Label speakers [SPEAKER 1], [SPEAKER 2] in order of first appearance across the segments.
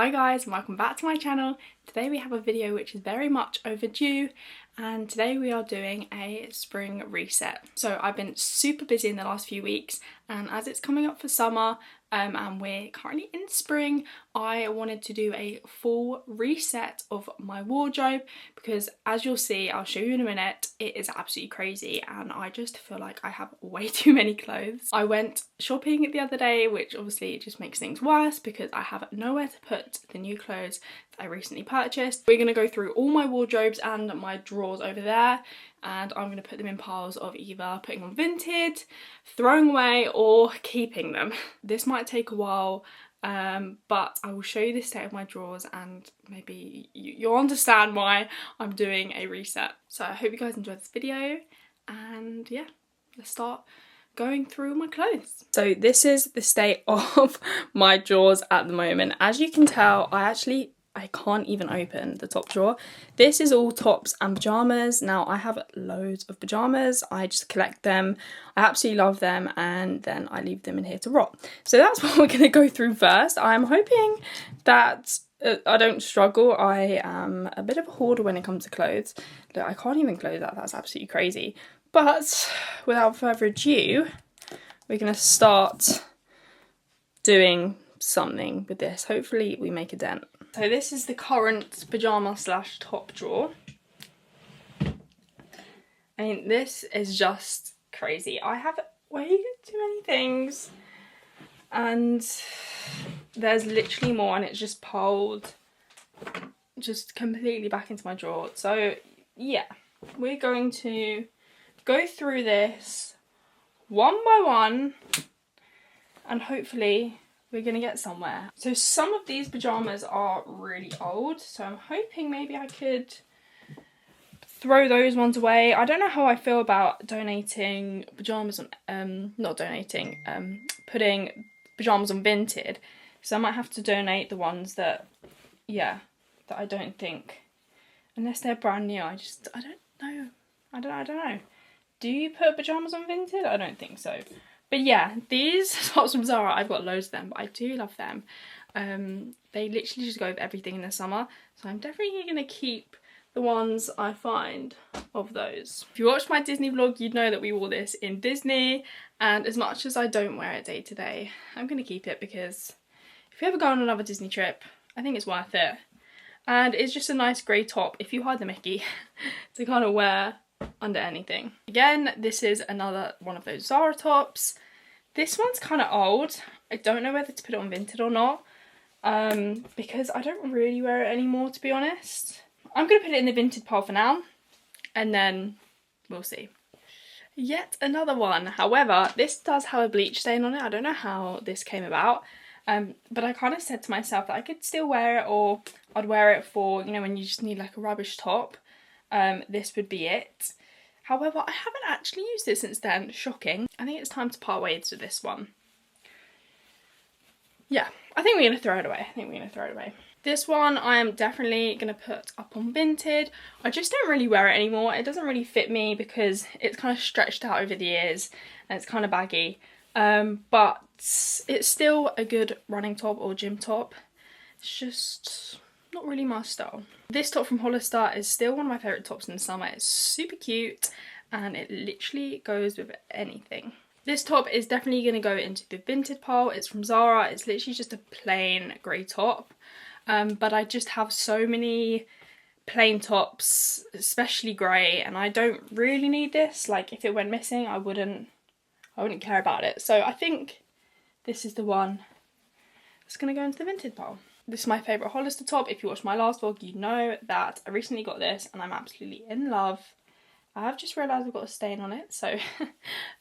[SPEAKER 1] Hi guys, and welcome back to my channel. Today we have a video which is very much overdue, and today we are doing a spring reset. So I've been super busy in the last few weeks, and as it's coming up for summer and we're currently in spring, I wanted to do a full reset of my wardrobe because, as you'll see, I'll show you in a minute, it is absolutely crazy and I just feel like I have way too many clothes. I went shopping the other day, which obviously just makes things worse because I have nowhere to put the new clothes that I recently purchased. We're going to go through all my wardrobes and my drawers over there, and I'm going to put them in piles of either putting on Vinted, throwing away, or keeping them. This might take a while, but I will show you the state of my drawers and maybe you'll understand why I'm doing a reset. So I hope you guys enjoyed this video, and yeah, let's start going through my clothes. So this is the state of my drawers at the moment. As you can tell, I can't even open the top drawer. This is all tops and pyjamas. Now I have loads of pyjamas. I just collect them. I absolutely love them, and then I leave them in here to rot. So that's what we're gonna go through first. I'm hoping that I don't struggle. I am a bit of a hoarder when it comes to clothes. Look, I can't even close that. That's absolutely crazy. But without further ado, we're gonna start doing something with this. Hopefully we make a dent. So this is the current pyjama slash top drawer. I mean, this is just crazy. I have way too many things, and there's literally more, and it's just piled just completely back into my drawer. So yeah, we're going to go through this one by one, and hopefully we're gonna get somewhere. So some of these pyjamas are really old, so I'm hoping maybe I could throw those ones away. I don't know how I feel about donating pyjamas on putting pyjamas on Vinted, so I might have to donate the ones that I don't think, unless they're brand new. I don't know. Do you put pyjamas on Vinted? I don't think so. But yeah, these tops from Zara, I've got loads of them, but I do love them. They literally just go with everything in the summer, so I'm definitely going to keep the ones I find of those. If you watched my Disney vlog, you'd know that we wore this in Disney, and as much as I don't wear it day to day, I'm going to keep it because if you ever go on another Disney trip, I think it's worth it. And it's just a nice grey top, if you hide the Mickey, to kind of wear under anything. Again, this is another one of those Zara tops. This one's kind of old. I don't know whether to put it on Vinted or not, because I don't really wear it anymore, to be honest. I'm going to put it in the Vinted pile for now, and then we'll see. Yet another one. However, this does have a bleach stain on it. I don't know how this came about, but I kind of said to myself that I could still wear it, or I'd wear it for, you know, when you just need like a rubbish top. This would be it. However, I haven't actually used it since then. Shocking. I think it's time to part ways with this one. Yeah, I think we're going to throw it away. This one I am definitely going to put up on Vinted. I just don't really wear it anymore. It doesn't really fit me because it's kind of stretched out over the years and it's kind of baggy. But it's still a good running top or gym top. It's just not really my style. This top from Hollister is still one of my favourite tops in the summer. It's super cute and it literally goes with anything. This top is definitely going to go into the Vinted pile. It's from Zara. It's literally just a plain grey top. But I just have so many plain tops, especially grey, and I don't really need this. Like, if it went missing, I wouldn't care about it. So I think this is the one that's going to go into the Vinted pile. This is my favourite Hollister top. If you watched my last vlog, you know that I recently got this and I'm absolutely in love. I have just realised I've got a stain on it, so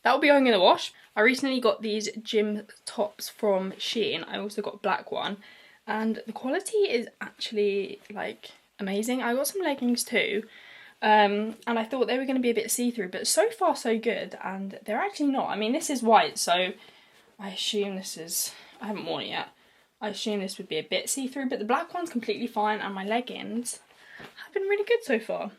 [SPEAKER 1] that will be going in the wash. I recently got these gym tops from Shein. I also got a black one, and the quality is actually like amazing. I got some leggings too, and I thought they were going to be a bit see-through, but so far so good, and they're actually not. I mean, this is white, so I assume this is, I haven't worn it yet. I assume this would be a bit see-through, but the black one's completely fine, and my leggings have been really good so far.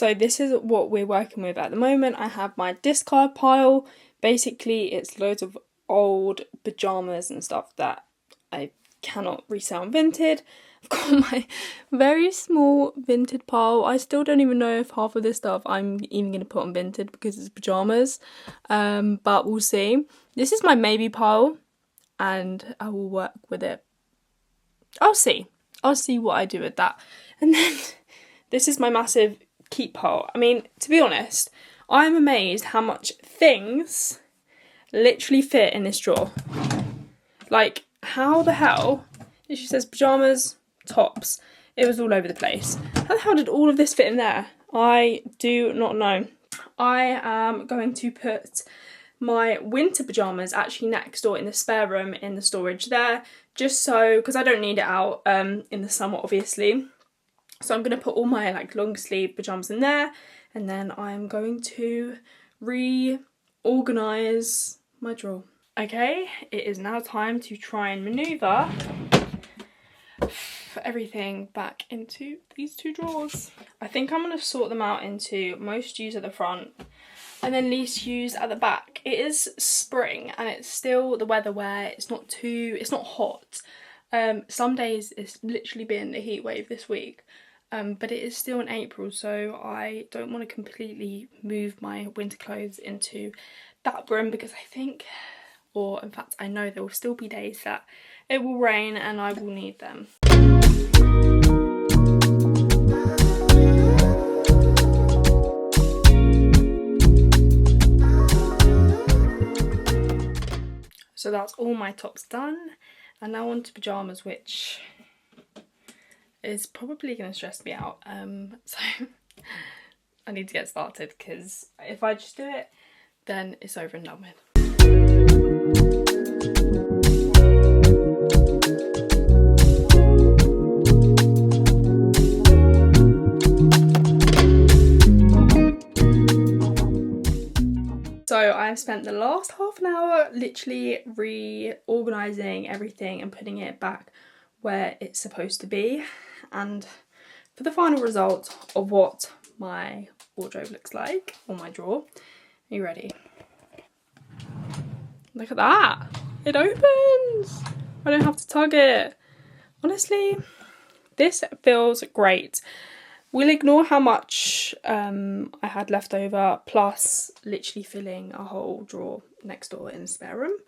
[SPEAKER 1] So this is what we're working with at the moment. I have my discard pile. Basically, it's loads of old pyjamas and stuff that I cannot resell on Vinted. I've got my very small Vinted pile. I still don't even know if half of this stuff I'm even going to put on Vinted because it's pyjamas. But we'll see. This is my maybe pile and I will work with it. I'll see what I do with that. And then this is my massive keep pile. I mean, to be honest, I'm amazed how much things literally fit in this drawer. Like, how the hell? She says pyjamas, tops. It was all over the place. How the hell did all of this fit in there? I do not know. I am going to put my winter pyjamas actually next door in the spare room in the storage there, just so, because I don't need it out in the summer obviously. So I'm going to put all my like long sleeve pyjamas in there, and then I'm going to reorganise my drawer. Okay, it is now time to try and manoeuvre everything back into these two drawers. I think I'm going to sort them out into most used at the front and then least used at the back. It is spring and it's still the weather where it's not hot. Some days it's literally been a heat wave this week, but it is still in April, so I don't want to completely move my winter clothes into that room because I think, or in fact I know there will still be days that it will rain and I will need them. So that's all my tops done, and now on to pyjamas, which is probably going to stress me out. So I need to get started because if I just do it, then it's over and done with. So I've spent the last half an hour literally reorganising everything and putting it back where it's supposed to be. And for the final result of what my wardrobe looks like, or my drawer, are you ready? Look at that! It opens! I don't have to tug it. Honestly, this feels great. We'll ignore how much I had left over, plus literally filling a whole drawer next door in the spare room.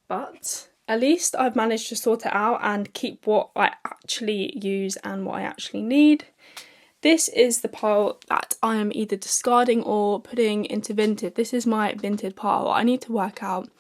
[SPEAKER 1] But at least I've managed to sort it out and keep what I actually use and what I actually need. This is the pile that I am either discarding or putting into Vinted. This is my Vinted pile. I need to work out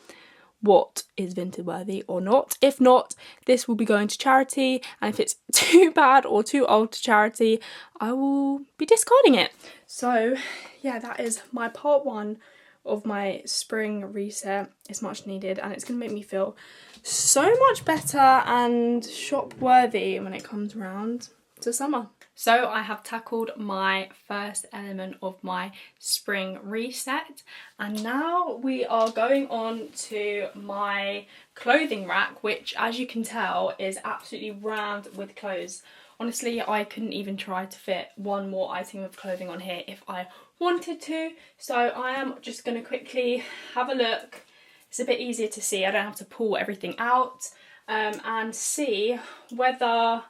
[SPEAKER 1] what is Vinted worthy or not. If not, this will be going to charity, and if it's too bad or too old to charity, I will be discarding it. So yeah, that is my part one of my spring reset. It's much needed and it's going to make me feel so much better and shop worthy when it comes around to summer. So I have tackled my first element of my spring reset, and now we are going on to my clothing rack, which, as you can tell, is absolutely rammed with clothes. Honestly, I couldn't even try to fit one more item of clothing on here if I wanted to, so I am just going to quickly have a look. It's a bit easier to see, I don't have to pull everything out, and see whether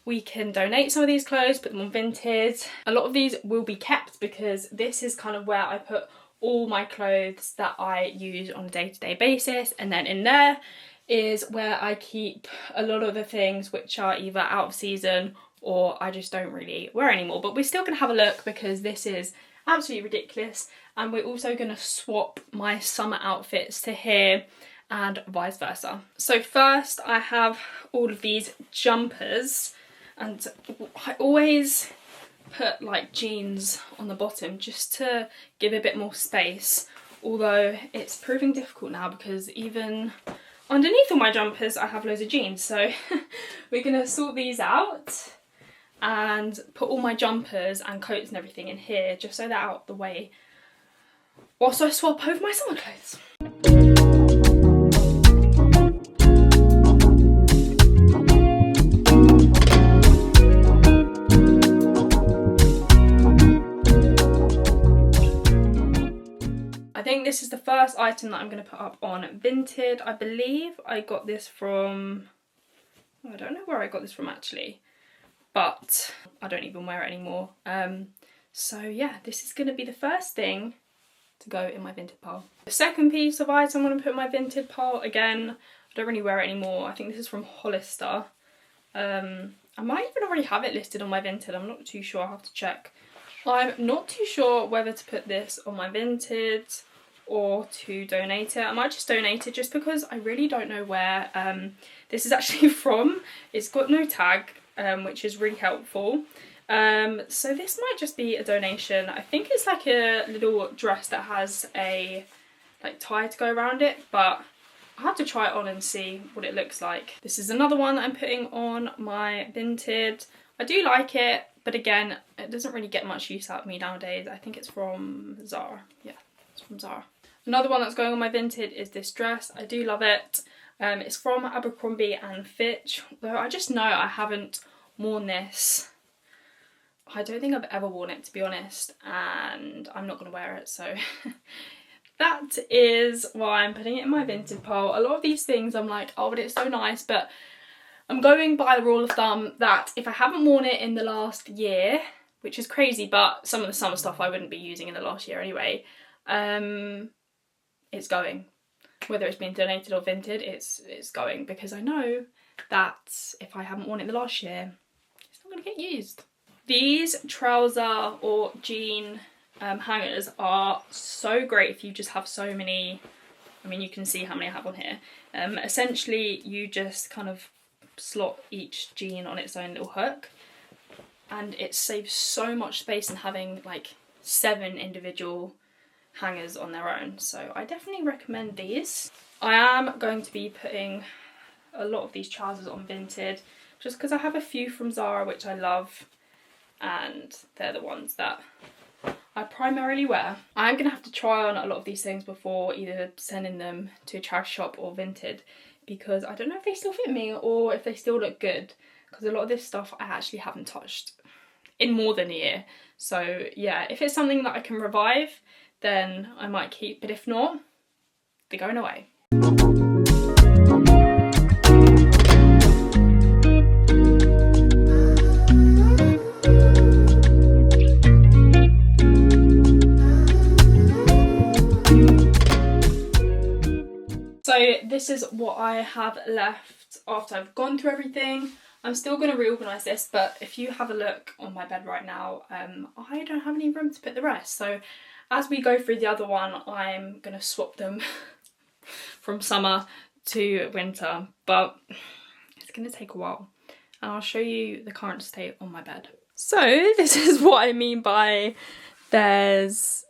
[SPEAKER 1] we can donate some of these clothes, put them on Vinted. A lot of these will be kept because this is kind of where I put all my clothes that I use on a day-to-day basis, and then in there is where I keep a lot of the things which are either out of season or I just don't really wear anymore. But we're still going to have a look because this is absolutely ridiculous, and we're also going to swap my summer outfits to here and vice versa. So first I have all of these jumpers, and I always put like jeans on the bottom just to give a bit more space, although it's proving difficult now because even underneath all my jumpers I have loads of jeans. So we're gonna sort these out and put all my jumpers and coats and everything in here just so they're out the way whilst I swap over my summer clothes. think this is the first item that I'm going to put up on Vinted. I believe I got this from, I don't know where I got this from actually, but I don't even wear it anymore. So yeah, this is going to be the first thing to go in my Vinted pile. The second piece of item I'm going to put in my Vinted pile, again, I don't really wear it anymore. I think this is from Hollister. I might even already have it listed on my Vinted, I'm not too sure, I'll have to check. I'm not too sure whether to put this on my Vinted or to donate it. I might just donate it just because I really don't know where this is actually from. It's got no tag, which is really helpful. So this might just be a donation. I think it's like a little dress that has a like tie to go around it, but I'll have to try it on and see what it looks like. This is another one that I'm putting on my Vinted. I do like it, but again, it doesn't really get much use out of me nowadays. I think it's from Zara. Yeah, it's from Zara. Another one that's going on my Vinted is this dress. I do love it. It's from Abercrombie and Fitch, though I just know I haven't worn this. I don't think I've ever worn it, to be honest, and I'm not going to wear it, so that is why I'm putting it in my Vinted pile. A lot of these things I'm like, oh, but it's so nice, but I'm going by the rule of thumb that if I haven't worn it in the last year, which is crazy, but some of the summer stuff I wouldn't be using in the last year anyway, it's going. Whether it's being donated or Vinted, it's going, because I know that if I haven't worn it in the last year, it's not going to get used. These trouser or jean hangers are so great if you just have so many. I mean, you can see how many I have on here. Essentially, you just kind of slot each jean on its own little hook, and it saves so much space in having like 7 individual hangers on their own. So I definitely recommend these. I am going to be putting a lot of these trousers on Vinted just because I have a few from Zara which I love, and they're the ones that I primarily wear. I'm going to have to try on a lot of these things before either sending them to a charity shop or Vinted, because I don't know if they still fit me or if they still look good, because a lot of this stuff I actually haven't touched in more than a year. So yeah, if it's something that I can revive, then I might keep, but if not, they're going away. So this is what I have left after I've gone through everything. I'm still going to reorganise this, but if you have a look on my bed right now, I don't have any room to put the rest. So as we go through the other one, I'm going to swap them from summer to winter, but it's going to take a while. And I'll show you the current state on my bed. So this is what I mean by there's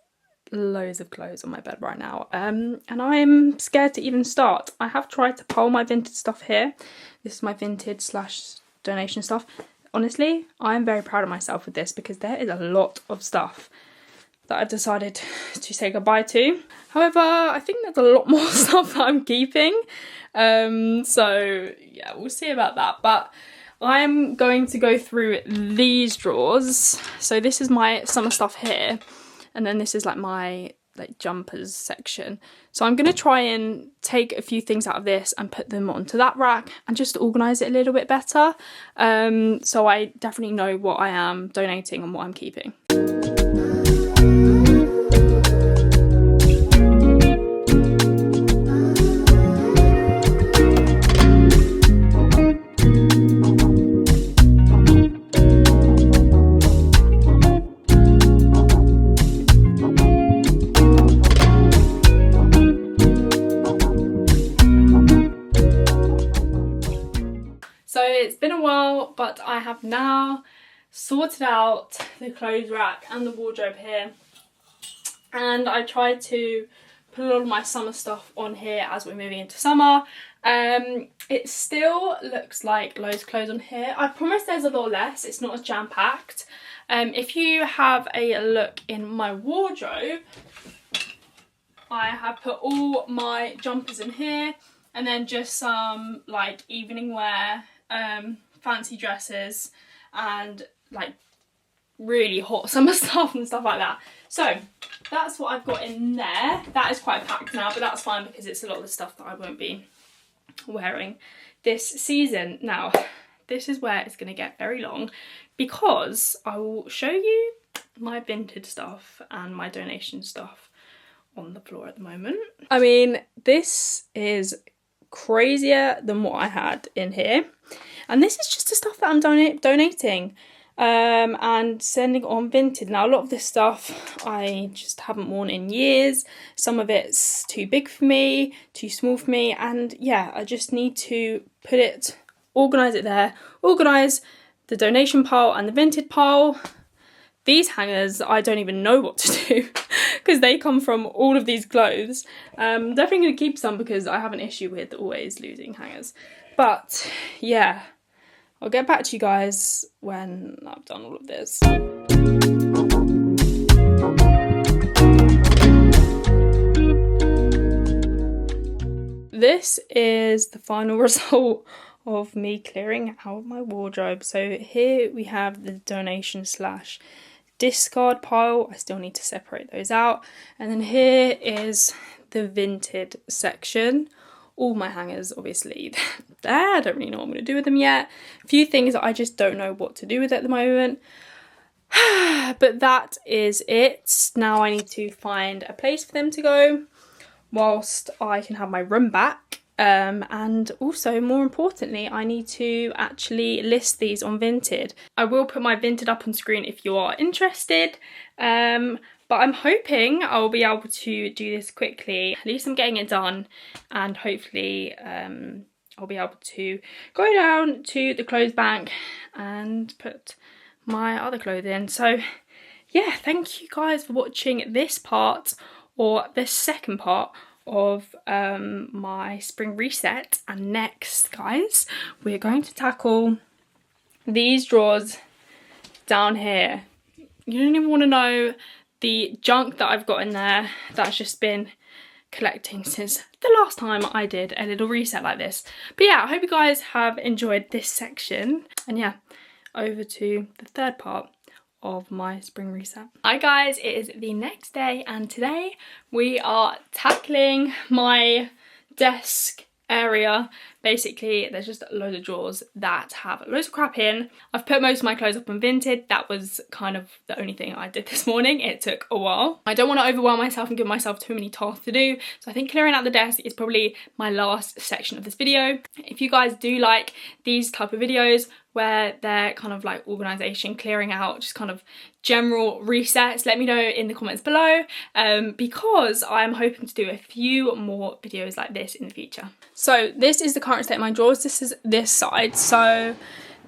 [SPEAKER 1] loads of clothes on my bed right now, and I'm scared to even start. I have tried to pile my Vinted stuff here. This is my Vinted / donation stuff. Honestly, I'm very proud of myself with this because there is a lot of stuff that I've decided to say goodbye to. However, I think there's a lot more stuff that I'm keeping, so yeah, we'll see about that. But I'm going to go through these drawers. So this is my summer stuff here, and then this is like my jumpers section. So I'm going to try and take a few things out of this and put them onto that rack and just organise it a little bit better, so I definitely know what I am donating and what I'm keeping. So it's been a while, but I have now sorted out the clothes rack and the wardrobe here, and I tried to put a lot of my summer stuff on here as we're moving into summer. It still looks like loads of clothes on here. I promise there's a lot less, it's not as jam-packed. If you have a look in my wardrobe, I have put all my jumpers in here, and then just some like evening wear, fancy dresses, and like really hot summer stuff and stuff like that. So that's what I've got in there. That is quite packed now, but that's fine because it's a lot of the stuff that I won't be wearing this season. Now, this is where it's going to get very long because I will show you my vintage stuff and my donation stuff on the floor at the moment. I mean, this is crazier than what I had in here, and this is just the stuff that I'm donating and sending on Vinted. Now, a lot of this stuff I just haven't worn in years. Some of it's too big for me, too small for me, and yeah, I just need to put it, organise it there, organise the donation pile and the Vinted pile. These hangers, I don't even know what to do because they come from all of these clothes. Definitely going to keep some because I have an issue with always losing hangers. But yeah, I'll get back to you guys when I've done all of this. This is the final result of me clearing out my wardrobe. So here we have the donation / discard pile. I still need to separate those out. And then here is the Vinted section. All my hangers, obviously, there. I don't really know what I'm going to do with them yet. A few things that I just don't know what to do with at the moment. But that is it. Now I need to find a place for them to go whilst I can have my room back. And also, more importantly, I need to actually list these on Vinted. I will put my Vinted up on screen if you are interested. But I'm hoping I'll be able to do this quickly. At least I'm getting it done, and hopefully I'll be able to go down to the clothes bank and put my other clothes in. So yeah, thank you guys for watching this part, or this second part of my spring reset. And next, guys, we're going to tackle these drawers down here. You don't even want to know the junk that I've got in there that's just been collecting since the last time I did a little reset like this. But yeah, I hope you guys have enjoyed this section, and yeah, over to the third part of my spring reset. Hi guys, it is the next day, and today we are tackling my desk area. Basically, there's just loads of drawers that have loads of crap in. I've put most of my clothes up on Vinted. That was kind of the only thing I did this morning. It took a while. I don't want to overwhelm myself and give myself too many tasks to do, so I think clearing out the desk is probably my last section of this video. If you guys do like these type of videos where they're kind of like organisation, clearing out, just kind of general resets, let me know in the comments below, because I'm hoping to do a few more videos like this in the future. So this is the current state of my drawers. This is this side. So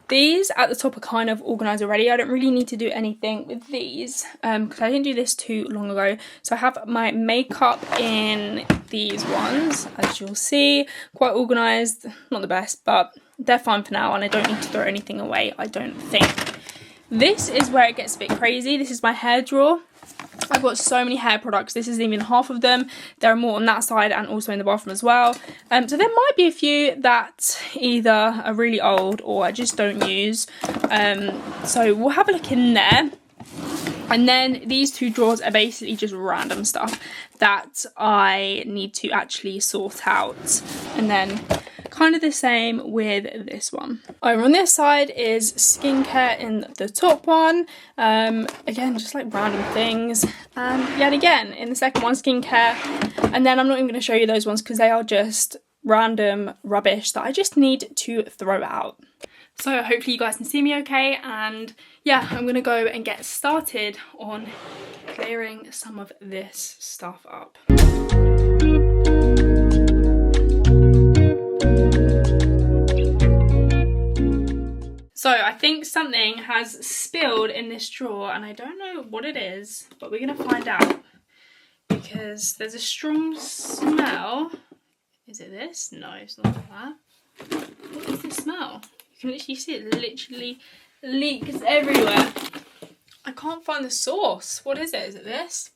[SPEAKER 1] these at the top are kind of organised already. I don't really need to do anything with these because I didn't do this too long ago. So I have my makeup in these ones, as you'll see, quite organised. Not the best, but they're fine for now, and I don't need to throw anything away, I don't think. This is where it gets a bit crazy. This is my hair drawer. I've got so many hair products. This isn't even half of them. There are more on that side and also in the bathroom as well. So there might be a few that either are really old or I just don't use. So we'll have a look in there. And then these two drawers are basically just random stuff that I need to actually sort out. And then kind of the same with this one. Over on this side is skincare in the top one. Again, just like random things. And yet again, in the second one, skincare. And then I'm not even going to show you those ones because they are just random rubbish that I just need to throw out. So hopefully you guys can see me okay, and yeah, I'm gonna go and get started on clearing some of this stuff up. So I think something has spilled in this drawer, and I don't know what it is, but we're gonna find out because there's a strong smell. Is it this? No, it's not that. What is this smell? You can literally see it literally leaks everywhere. I can't find the source. What is it? Is it this?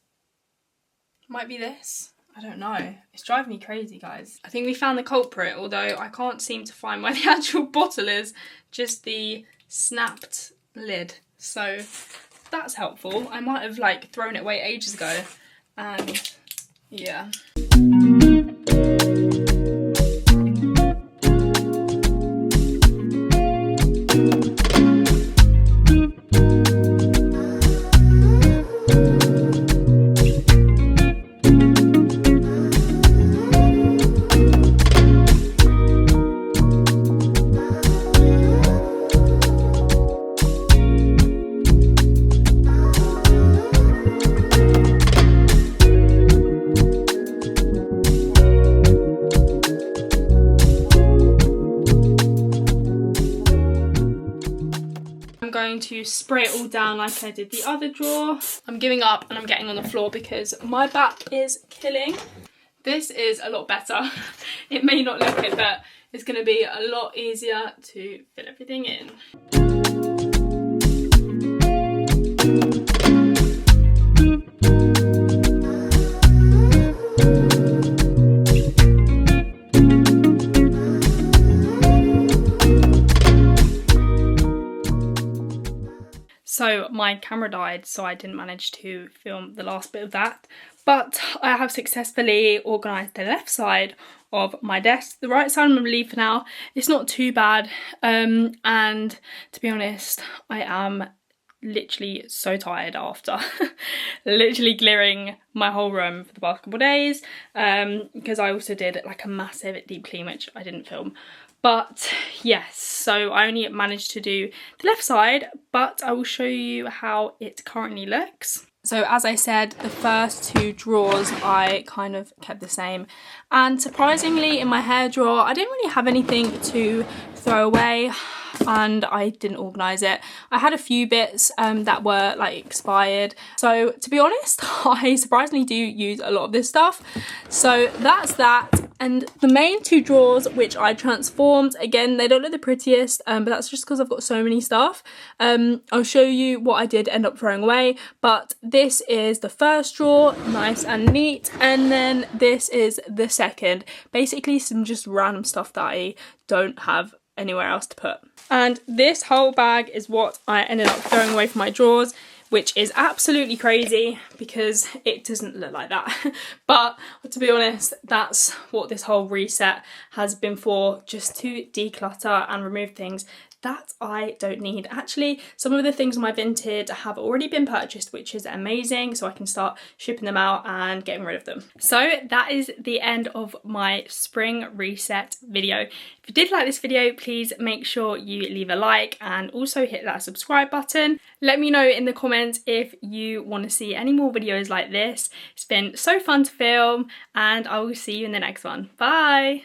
[SPEAKER 1] Might be this. I don't know. It's driving me crazy, guys. I think we found the culprit, although I can't seem to find where the actual bottle is. Just the snapped lid. So that's helpful. I might have like thrown it away ages ago, and yeah. Going to spray it all down like I did the other drawer. I'm giving up and I'm getting on the floor because my back is killing. This is a lot better. It may not look it, but it's going to be a lot easier to fit everything in. So my camera died, so I didn't manage to film the last bit of that. But I have successfully organised the left side of my desk. The right side I'm going to leave for now. It's not too bad. And to be honest, I am literally so tired after literally clearing my whole room for the past couple of days. Because I also did like a massive deep clean, which I didn't film. But yes, so I only managed to do the left side, but I will show you how it currently looks. So as I said, the first two drawers I kind of kept the same. And surprisingly, in my hair drawer, I didn't really have anything to throw away, and I didn't organise it. I had a few bits that were like expired. So to be honest, I surprisingly do use a lot of this stuff. So that's that. And the main two drawers, which I transformed, again, they don't look the prettiest, but that's just because I've got so many stuff. I'll show you what I did end up throwing away, but this is the first drawer, nice and neat, and then this is the second. Basically some just random stuff that I don't have anywhere else to put. And this whole bag is what I ended up throwing away from my drawers, which is absolutely crazy because it doesn't look like that. But to be honest, that's what this whole reset has been for, just to declutter and remove things that I don't need. Actually, some of the things on my Vinted have already been purchased, which is amazing, so I can start shipping them out and getting rid of them. So that is the end of my spring reset video. If you did like this video, please make sure you leave a like and also hit that subscribe button. Let me know in the comments if you want to see any more videos like this. It's been so fun to film, and I will see you in the next one. Bye!